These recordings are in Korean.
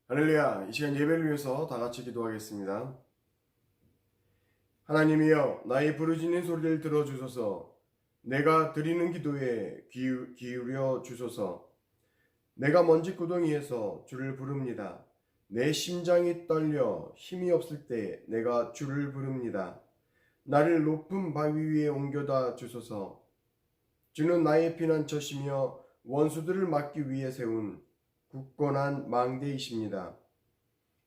할렐루야. 이 시간 예배를 위해서 다 같이 기도하겠습니다. 하나님이여, 나의 부르짖는 소리를 들어주소서. 내가 드리는 기도에 기울여 주소서. 내가 먼지 구덩이에서 주를 부릅니다. 내 심장이 떨려 힘이 없을 때 내가 주를 부릅니다. 나를 높은 바위 위에 옮겨다 주소서. 주는 나의 피난처시며 원수들을 막기 위해 세운 굳건한 망대이십니다.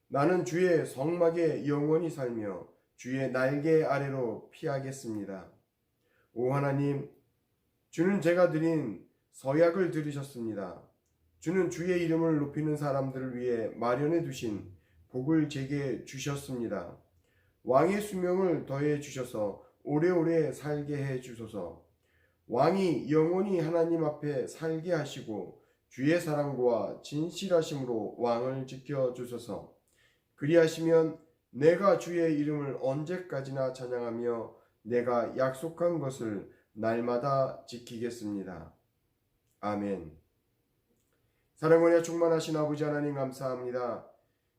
나는 주의 성막에 영원히 살며 주의 날개 아래로 피하겠습니다. 오 하나님, 주는 제가 드린 서약을 들으셨습니다. 주는 주의 이름을 높이는 사람들을 위해 마련해 두신 복을 제게 주셨습니다. 왕의 수명을 더해 주셔서 오래오래 살게 해 주소서. 왕이 영원히 하나님 앞에 살게 하시고 주의 사랑과 진실하심으로 왕을 지켜주소서. 그리하시면 내가 주의 이름을 언제까지나 찬양하며 내가 약속한 것을 날마다 지키겠습니다. 아멘. 사랑과 충만하신 아버지 하나님 감사합니다.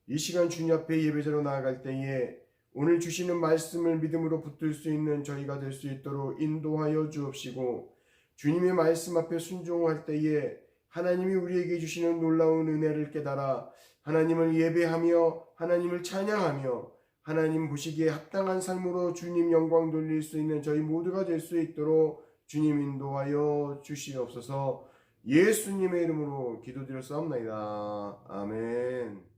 이 시간 주님 앞에 예배자로 나아갈 때에 오늘 주시는 말씀을 믿음으로 붙들 수 있는 저희가 될 수 있도록 인도하여 주옵시고, 주님의 말씀 앞에 순종할 때에 하나님이 우리에게 주시는 놀라운 은혜를 깨달아 하나님을 예배하며 하나님을 찬양하며 하나님 보시기에 합당한 삶으로 주님 영광 돌릴 수 있는 저희 모두가 될 수 있도록 주님 인도하여 주시옵소서. 예수님의 이름으로 기도드렸사옵나이다. 아멘.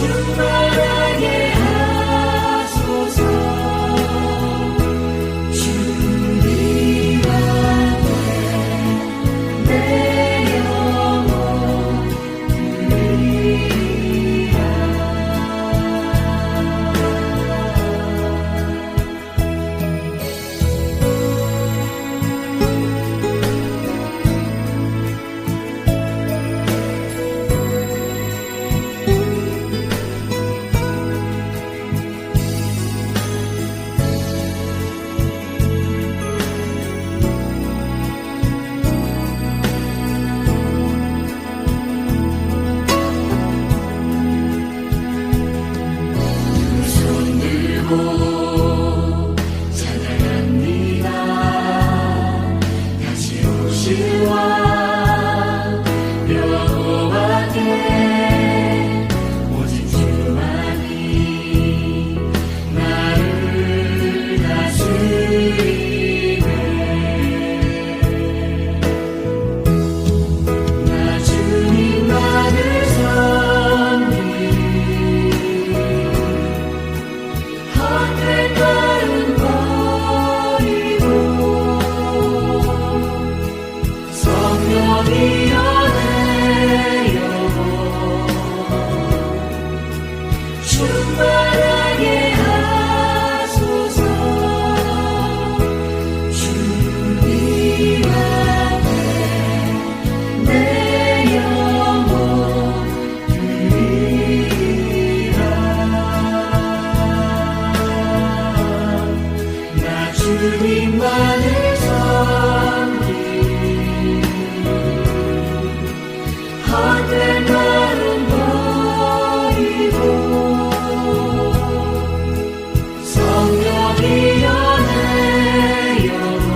충만하게 하소서. 주님 앞에 내 영혼 드리라. 손 들고 찬양합니다. 다시 오실 왕 여호와께 오직 주만이 나를 다스리네. 나 주님만을 섬기리. 헛된 마음 버리고 성령이여 내 영혼 충만하게 하소서. 주님 앞에 내 영혼 드리라. 나 주님만을 섬기리. 헛된 마음 버리고 성령이여 내 영혼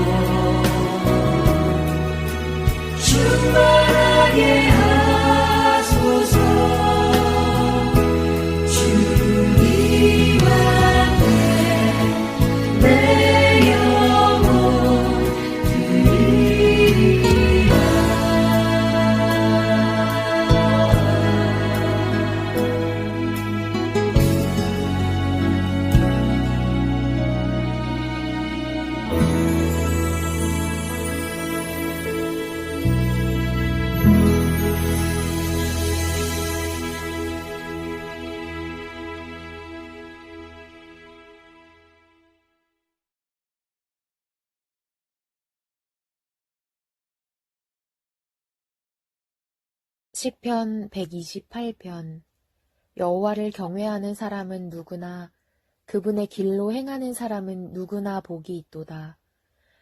충만하게 하소서. 주님 앞에 내 영혼 드리라. 시편 128편. 여호와를 경외하는 사람은 누구나 그분의 길로 행하는 사람은 누구나 복이 있도다.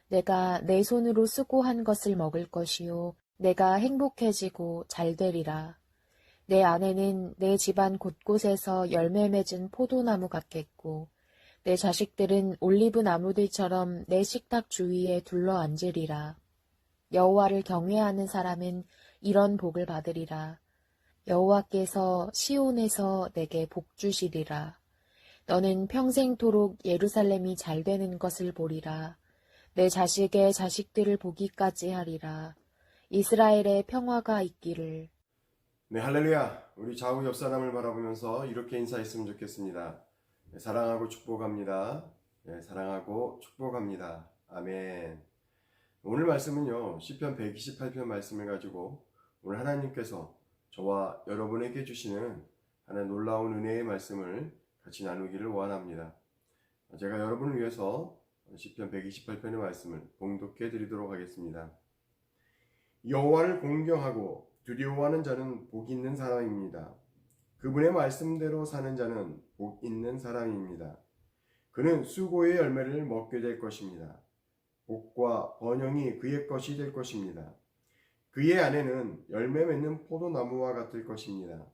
내가 내 손으로 수고한 것을 먹을 것이요 내가 행복해지고 잘되리라. 내 아내는 내 집안 곳곳에서 열매 맺은 포도나무 같겠고 내 자식들은 올리브 나무들처럼 내 식탁 주위에 둘러앉으리라. 여호와를 경외하는 사람은 이런 복을 받으리라. 여호와께서 시온에서 내게 복 주시리라. 너는 평생토록 예루살렘이 잘되는 것을 보리라. 내 자식의 자식들을 보기까지 하리라. 이스라엘의 평화가 있기를. 네, 할렐루야. 우리 좌우 옆 사람을 바라보면서 이렇게 인사했으면 좋겠습니다. 네, 사랑하고 축복합니다. 네, 사랑하고 축복합니다. 아멘. 오늘 말씀은요, 시편 128편 말씀을 가지고 오늘 하나님께서 저와 여러분에게 주시는 하나의 놀라운 은혜의 말씀을 같이 나누기를 원합니다. 제가 여러분을 위해서 시편 128편의 말씀을 봉독해 드리도록 하겠습니다. 여호와를 공경하고 두려워하는 자는 복 있는 사람입니다. 그분의 말씀대로 사는 자는 복 있는 사람입니다. 그는 수고의 열매를 먹게 될 것입니다. 복과 번영이 그의 것이 될 것입니다. 그의 아내는 열매 맺는 포도나무와 같을 것입니다.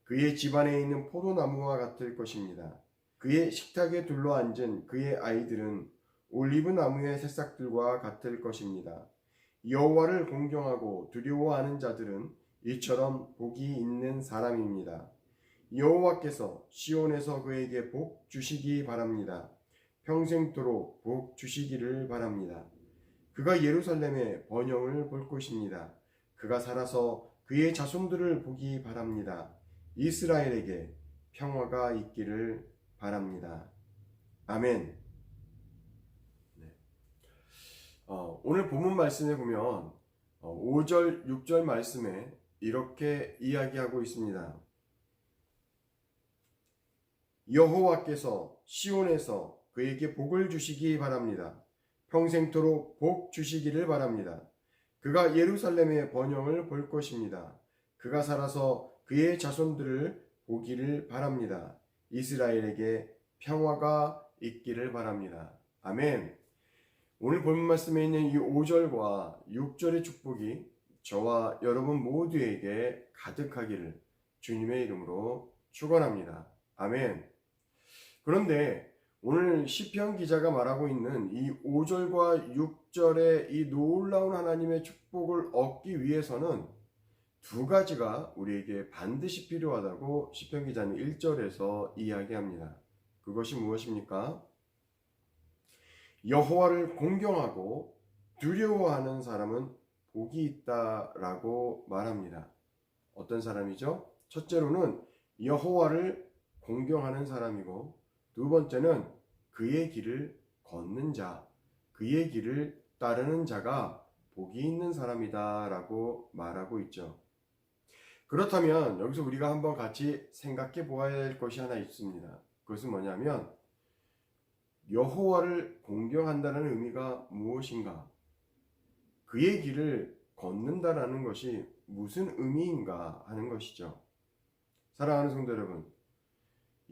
그의 집안에 있는 포도나무와 같을 것입니다. 그의 식탁에 둘러앉은 그의 아이들은 올리브 나무의 새싹들과 같을 것입니다. 여호와를 공경하고 두려워하는 자들은 이처럼 복이 있는 사람입니다. 여호와께서 시온에서 그에게 복 주시기 바랍니다. 평생토록 복 주시기를 바랍니다. 그가 예루살렘의 번영을 볼 것입니다. 그가 살아서 그의 자손들을 보기 바랍니다. 이스라엘에게 평화가 있기를 바랍니다. 아멘. 네. 오늘 본문 말씀에 보면 5절, 6절 말씀에 이렇게 이야기하고 있습니다. 여호와께서 시온에서 그에게 복을 주시기 바랍니다. 평생토록 복 주시기를 바랍니다. 그가 예루살렘의 번영을 볼 것입니다. 그가 살아서 그의 자손들을 보기를 바랍니다. 이스라엘에게 평화가 있기를 바랍니다. 아멘. 오늘 본문 말씀에 있는 이 5절과 6절의 축복이 저와 여러분 모두에게 가득하기를 주님의 이름으로 축원합니다. 아멘. 그런데 오늘 시편 기자가 말하고 있는 이 5절과 6절의 이 놀라운 하나님의 축복을 얻기 위해서는 두 가지가 우리에게 반드시 필요하다고 시편 기자는 1절에서 이야기합니다. 그것이 무엇입니까? 여호와를 공경하고 두려워하는 사람은 복이 있다라고 말합니다. 어떤 사람이죠? 첫째로는 여호와를 공경하는 사람이고, 두 번째는 그의 길을 걷는 자, 그의 길을 따르는 자가 복이 있는 사람이다라고 말하고 있죠. 그렇다면 여기서 우리가 한번 같이 생각해 보아야 할 것이 하나 있습니다. 그것은 뭐냐면 여호와를 공경한다는 의미가 무엇인가? 그의 길을 걷는다라는 것이 무슨 의미인가 하는 것이죠. 사랑하는 성도 여러분,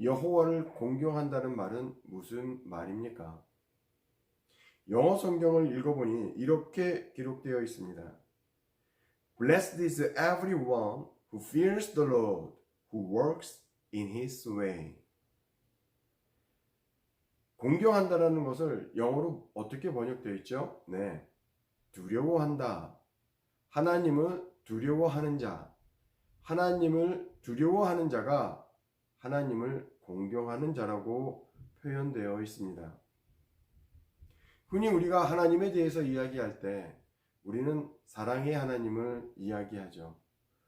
여호와를 공경한다는 말은 무슨 말입니까? 영어 성경을 읽어보니 이렇게 기록되어 있습니다. Blessed is everyone who fears the Lord, who works in his way. 공경한다라는 것을 영어로 어떻게 번역되어 있죠? 네, 두려워한다. 하나님을 두려워하는 자, 하나님을 두려워하는 자가 하나님을 공경하는 자라고 표현되어 있습니다. 흔히 우리가 하나님에 대해서 이야기할 때 우리는 사랑의 하나님을 이야기하죠.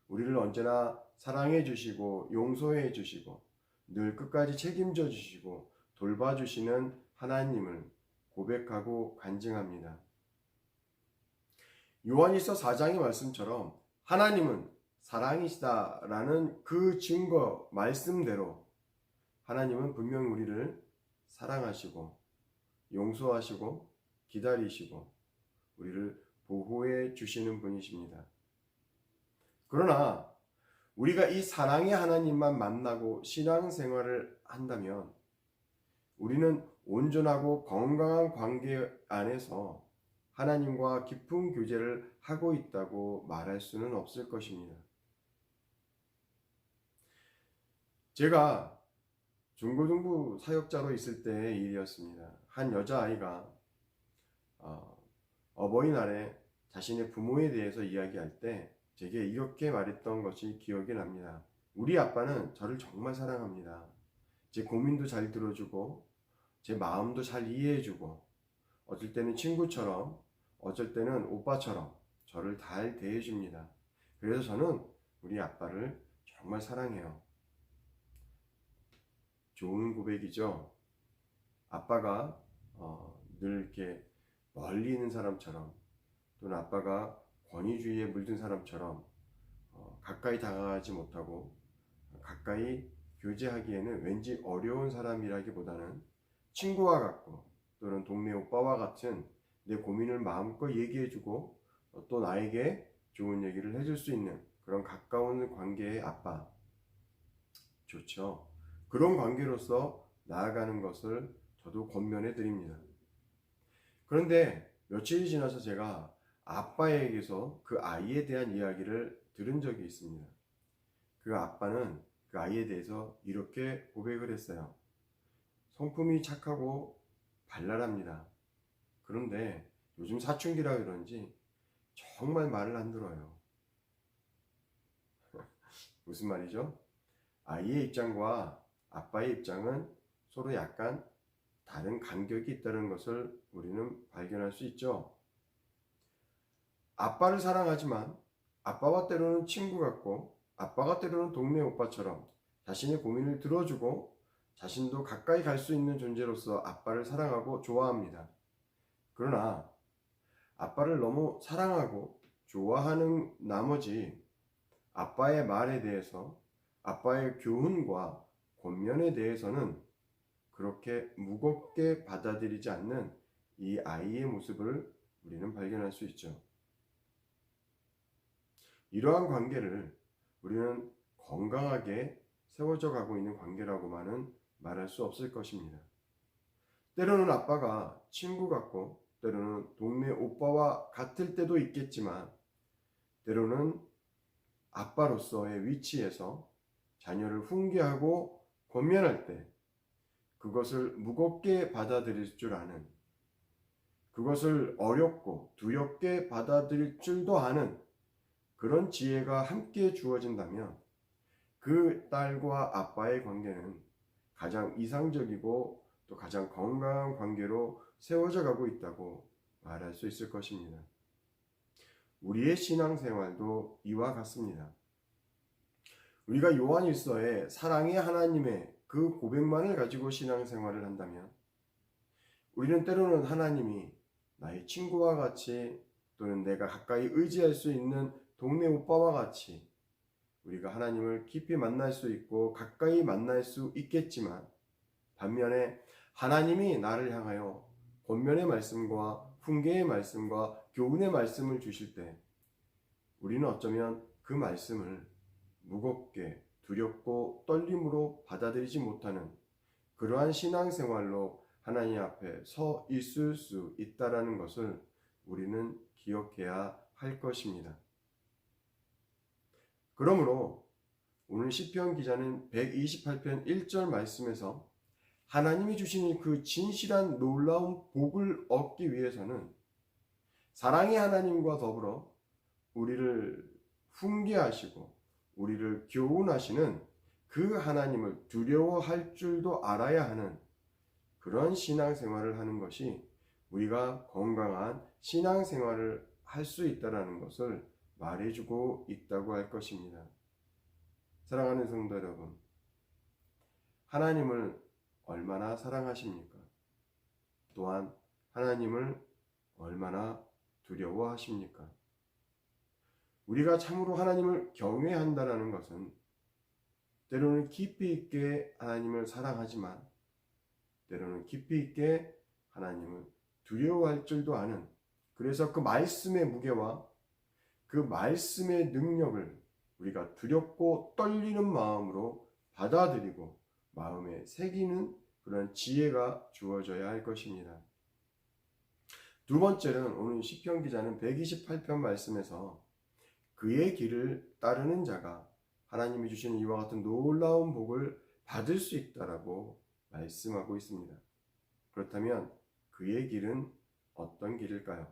우리를 언제나 사랑해 주시고 용서해 주시고 늘 끝까지 책임져 주시고 돌봐주시는 하나님을 고백하고 간증합니다. 요한일서 4장의 말씀처럼 하나님은 사랑이시다라는 그 증거 말씀대로 하나님은 분명히 우리를 사랑하시고 용서하시고 기다리시고 우리를 보호해 주시는 분이십니다. 그러나 우리가 이 사랑의 하나님만 만나고 신앙생활을 한다면 우리는 온전하고 건강한 관계 안에서 하나님과 깊은 교제를 하고 있다고 말할 수는 없을 것입니다. 제가 중고등부 사역자로 있을 때의 일이었습니다. 한 여자아이가 어버이날에 자신의 부모에 대해서 이야기할 때 제게 이렇게 말했던 것이 기억이 납니다. 우리 아빠는 저를 정말 사랑합니다. 제 고민도 잘 들어주고 제 마음도 잘 이해해주고 어쩔 때는 친구처럼 어쩔 때는 오빠처럼 저를 잘 대해줍니다. 그래서 저는 우리 아빠를 정말 사랑해요. 좋은 고백이죠. 아빠가 늘 이렇게 멀리 있는 사람처럼 또는 아빠가 권위주의에 물든 사람처럼 가까이 다가가지 못하고 가까이 교제하기에는 왠지 어려운 사람이라기보다는 친구와 같고 또는 동네 오빠와 같은 내 고민을 마음껏 얘기해주고 또 나에게 좋은 얘기를 해줄 수 있는 그런 가까운 관계의 아빠. 좋죠. 그런 관계로서 나아가는 것을 저도 권면해 드립니다. 그런데 며칠이 지나서 제가 아빠에게서 그 아이에 대한 이야기를 들은 적이 있습니다. 그 아빠는 그 아이에 대해서 이렇게 고백을 했어요. 성품이 착하고 발랄합니다. 그런데 요즘 사춘기라 그런지 정말 말을 안 들어요. 무슨 말이죠? 아이의 입장과 아빠의 입장은 서로 약간 다른 간격이 있다는 것을 우리는 발견할 수 있죠. 아빠를 사랑하지만 아빠와 때로는 친구 같고 아빠가 때로는 동네 오빠처럼 자신의 고민을 들어주고 자신도 가까이 갈 수 있는 존재로서 아빠를 사랑하고 좋아합니다. 그러나 아빠를 너무 사랑하고 좋아하는 나머지 아빠의 말에 대해서, 아빠의 교훈과 권면에 대해서는 그렇게 무겁게 받아들이지 않는 이 아이의 모습을 우리는 발견할 수 있죠. 이러한 관계를 우리는 건강하게 세워져 가고 있는 관계라고만은 말할 수 없을 것입니다. 때로는 아빠가 친구 같고 때로는 동네 오빠와 같을 때도 있겠지만 때로는 아빠로서의 위치에서 자녀를 훈계하고 권면할 때 그것을 무겁게 받아들일 줄 아는, 그것을 어렵고 두렵게 받아들일 줄도 아는 그런 지혜가 함께 주어진다면 그 딸과 아빠의 관계는 가장 이상적이고 또 가장 건강한 관계로 세워져 가고 있다고 말할 수 있을 것입니다. 우리의 신앙생활도 이와 같습니다. 우리가 요한일서에 사랑의 하나님의 그 고백만을 가지고 신앙생활을 한다면 우리는 때로는 하나님이 나의 친구와 같이 또는 내가 가까이 의지할 수 있는 동네 오빠와 같이 우리가 하나님을 깊이 만날 수 있고 가까이 만날 수 있겠지만 반면에 하나님이 나를 향하여 권면의 말씀과 훈계의 말씀과 교훈의 말씀을 주실 때 우리는 어쩌면 그 말씀을 무겁게 두렵고 떨림으로 받아들이지 못하는 그러한 신앙생활로 하나님 앞에 서 있을 수 있다라는 것을 우리는 기억해야 할 것입니다. 그러므로 오늘 시편 기자는 128편 1절 말씀에서 하나님이 주시는 그 진실한 놀라운 복을 얻기 위해서는 사랑의 하나님과 더불어 우리를 훈계하시고 우리를 교훈하시는 그 하나님을 두려워할 줄도 알아야 하는 그런 신앙생활을 하는 것이 우리가 건강한 신앙생활을 할 수 있다는 것을 말해주고 있다고 할 것입니다. 사랑하는 성도 여러분, 하나님을 얼마나 사랑하십니까? 또한 하나님을 얼마나 두려워하십니까? 우리가 참으로 하나님을 경외한다는 것은 때로는 깊이 있게 하나님을 사랑하지만 때로는 깊이 있게 하나님을 두려워할 줄도 아는, 그래서 그 말씀의 무게와 그 말씀의 능력을 우리가 두렵고 떨리는 마음으로 받아들이고 마음에 새기는 그런 지혜가 주어져야 할 것입니다. 두 번째는 오늘 시편 기자는 128편 말씀에서 그의 길을 따르는 자가 하나님이 주시는 이와 같은 놀라운 복을 받을 수 있다라고 말씀하고 있습니다. 그렇다면 그의 길은 어떤 길일까요?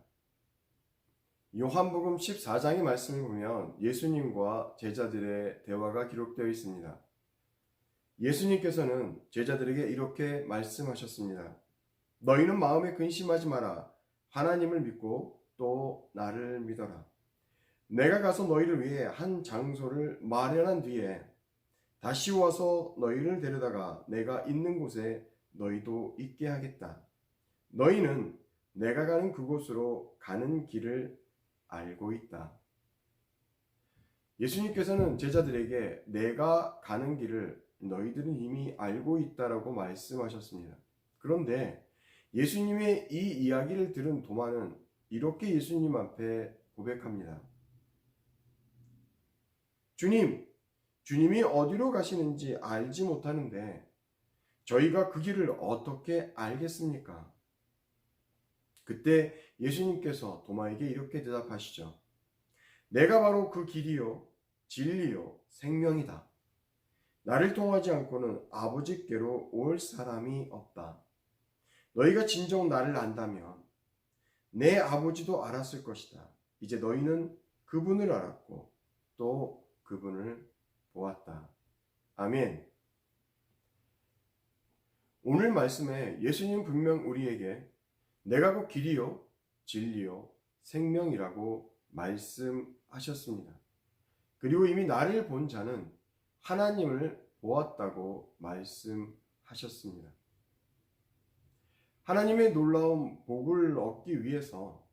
요한복음 14장의 말씀을 보면 예수님과 제자들의 대화가 기록되어 있습니다. 예수님께서는 제자들에게 이렇게 말씀하셨습니다. 너희는 마음에 근심하지 마라. 하나님을 믿고 또 나를 믿어라. 내가 가서 너희를 위해 한 장소를 마련한 뒤에 다시 와서 너희를 데려다가 내가 있는 곳에 너희도 있게 하겠다. 너희는 내가 가는 그곳으로 가는 길을 알고 있다. 예수님께서는 제자들에게 내가 가는 길을 너희들은 이미 알고 있다라고 말씀하셨습니다. 그런데 예수님의 이 이야기를 들은 도마는 이렇게 예수님 앞에 고백합니다. 주님이 어디로 가시는지 알지 못하는데 저희가 그 길을 어떻게 알겠습니까? 그때 예수님께서 도마에게 이렇게 대답하시죠. 내가 바로 그 길이요, 진리요, 생명이다. 나를 통하지 않고는 아버지께로 올 사람이 없다. 너희가 진정 나를 안다면 내 아버지도 알았을 것이다. 이제 너희는 그분을 알았고 또 그분을 보았다. 아멘. 오늘 말씀에 예수님 분명 우리에게 내가 그 길이요, 진리요, 생명이라고 말씀하셨습니다. 그리고 이미 나를 본 자는 하나님을 보았다고 말씀하셨습니다. 하나님의 놀라운 복을 얻기 위해서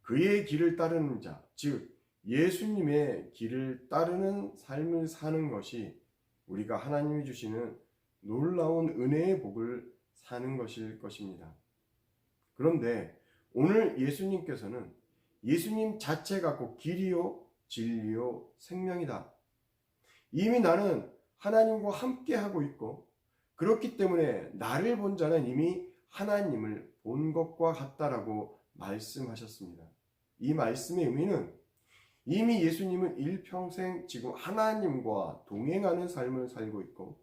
그의 길을 따르는 자, 즉 예수님의 길을 따르는 삶을 사는 것이 우리가 하나님이 주시는 놀라운 은혜의 복을 사는 것일 것입니다. 그런데 오늘 예수님께서는 예수님 자체가 곧 길이요 진리요 생명이다. 이미 나는 하나님과 함께 하고 있고 그렇기 때문에 나를 본 자는 이미 하나님을 본 것과 같다라고 말씀하셨습니다. 이 말씀의 의미는 이미 예수님은 일평생 지금 하나님과 동행하는 삶을 살고 있고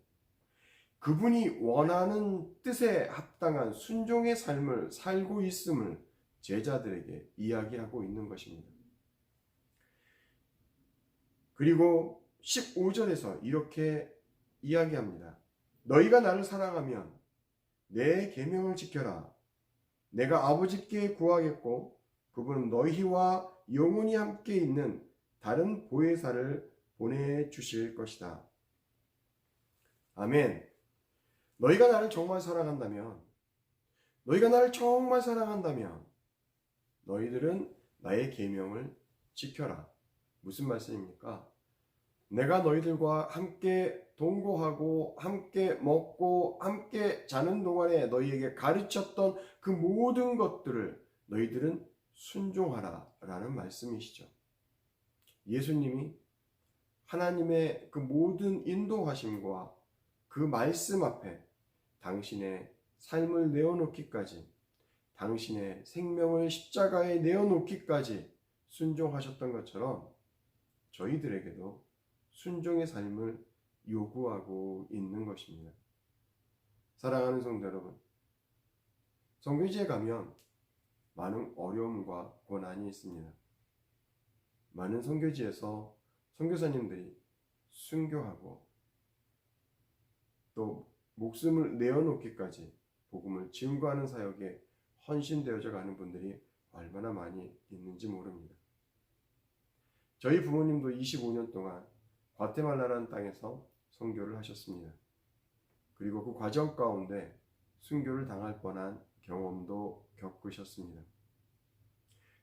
그분이 원하는 뜻에 합당한 순종의 삶을 살고 있음을 제자들에게 이야기하고 있는 것입니다. 그리고 15절에서 이렇게 이야기합니다. 너희가 나를 사랑하면 내 계명을 지켜라. 내가 아버지께 구하겠고 그분은 너희와 영원히 함께 있는 다른 보혜사를 보내주실 것이다. 아멘. 너희가 나를 정말 사랑한다면 너희들은 나의 계명을 지켜라. 무슨 말씀입니까? 내가 너희들과 함께 동거하고 함께 먹고 함께 자는 동안에 너희에게 가르쳤던 그 모든 것들을 너희들은 순종하라 라는 말씀이시죠. 예수님이 하나님의 그 모든 인도하심과 그 말씀 앞에 당신의 삶을 내어놓기까지, 당신의 생명을 십자가에 내어놓기까지 순종하셨던 것처럼 저희들에게도 순종의 삶을 요구하고 있는 것입니다. 사랑하는 성도 여러분, 선교지에 가면 많은 어려움과 고난이 있습니다. 많은 선교지에서 선교사님들이 순교하고 또 목숨을 내어놓기까지 복음을 증거하는 사역에 헌신되어져 가는 분들이 얼마나 많이 있는지 모릅니다. 저희 부모님도 25년 동안 과테말라라는 땅에서 선교를 하셨습니다. 그리고 그 과정 가운데 순교를 당할 뻔한 경험도 겪으셨습니다.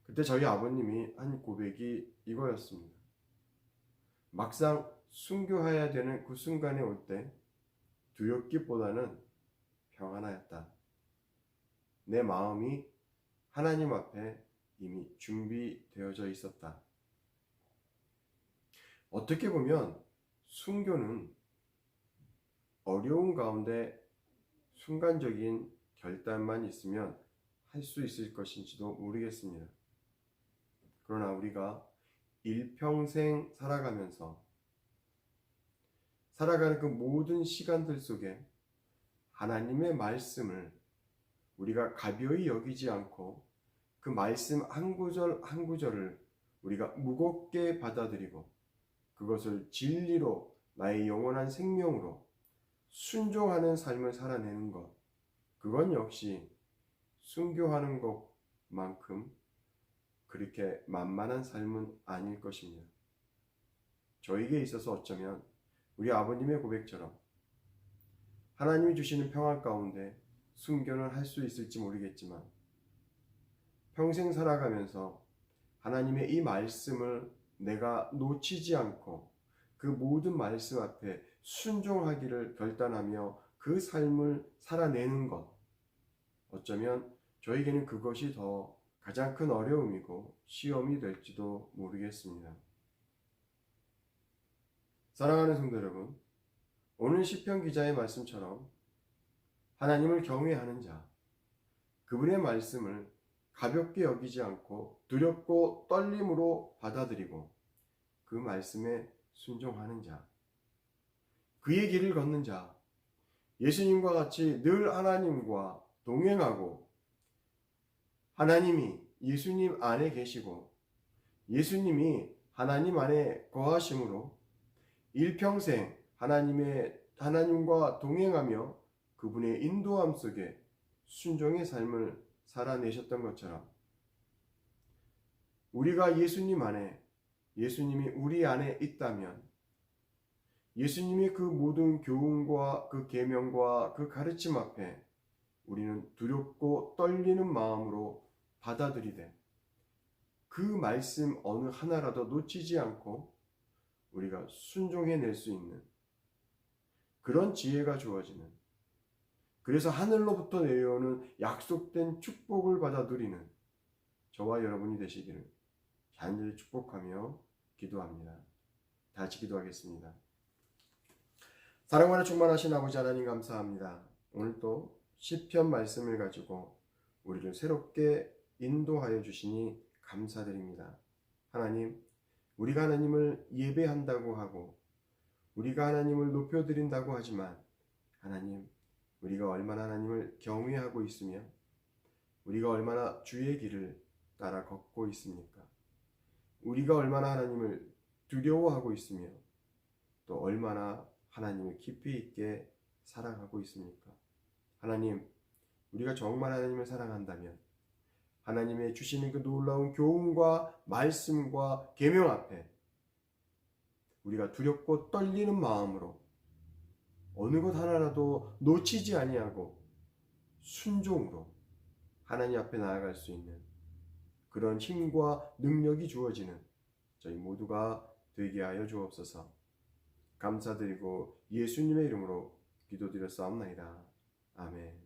그때 저희 아버님이 한 고백이 이거였습니다. 막상 순교해야 되는 그 순간에 올 때 두렵기보다는 평안하였다. 내 마음이 하나님 앞에 이미 준비되어져 있었다. 어떻게 보면 순교는 어려운 가운데 순간적인 결단만 있으면 할 수 있을 것인지도 모르겠습니다. 그러나 우리가 일평생 살아가면서 살아가는 그 모든 시간들 속에 하나님의 말씀을 우리가 가벼이 여기지 않고 그 말씀 한 구절 한 구절을 우리가 무겁게 받아들이고 그것을 진리로 나의 영원한 생명으로 순종하는 삶을 살아내는 것, 그건 역시 순교하는 것만큼 그렇게 만만한 삶은 아닐 것입니다. 저에게 있어서 어쩌면 우리 아버님의 고백처럼 하나님이 주시는 평안 가운데 순교는 할 수 있을지 모르겠지만 평생 살아가면서 하나님의 이 말씀을 내가 놓치지 않고 그 모든 말씀 앞에 순종하기를 결단하며 그 삶을 살아내는 것, 어쩌면 저에게는 그것이 더 가장 큰 어려움이고 시험이 될지도 모르겠습니다. 사랑하는 성도 여러분, 오늘 시편 기자의 말씀처럼 하나님을 경외하는 자, 그분의 말씀을 가볍게 여기지 않고 두렵고 떨림으로 받아들이고 그 말씀에 순종하는 자, 그의 길을 걷는 자, 예수님과 같이 늘 하나님과 동행하고 하나님이 예수님 안에 계시고 예수님이 하나님 안에 거하심으로 일평생 하나님과 동행하며 그분의 인도함 속에 순종의 삶을 살아내셨던 것처럼 우리가 예수님 안에, 예수님이 우리 안에 있다면 예수님의 그 모든 교훈과 그 계명과 그 가르침 앞에 우리는 두렵고 떨리는 마음으로 받아들이되 그 말씀 어느 하나라도 놓치지 않고 우리가 순종해낼 수 있는 그런 지혜가 주어지는, 그래서 하늘로부터 내려오는 약속된 축복을 받아 누리는 저와 여러분이 되시기를 간절히 축복하며 기도합니다. 다 같이 기도하겠습니다. 사랑만을 충만하신 아버지 하나님 감사합니다. 오늘 또 시편 말씀을 가지고 우리를 새롭게 인도하여 주시니 감사드립니다. 하나님, 우리가 하나님을 예배한다고 하고 우리가 하나님을 높여드린다고 하지만 하나님, 우리가 얼마나 하나님을 경외하고 있으며 우리가 얼마나 주의 길을 따라 걷고 있습니까? 우리가 얼마나 하나님을 두려워하고 있으며 또 얼마나 하나님을 깊이 있게 사랑하고 있습니까? 하나님, 우리가 정말 하나님을 사랑한다면 하나님의 주시는 그 놀라운 교훈과 말씀과 계명 앞에 우리가 두렵고 떨리는 마음으로 어느 것 하나라도 놓치지 아니하고 순종으로 하나님 앞에 나아갈 수 있는 그런 힘과 능력이 주어지는 저희 모두가 되게 하여 주옵소서. 감사드리고 예수님의 이름으로 기도드렸사옵나이다. 아멘.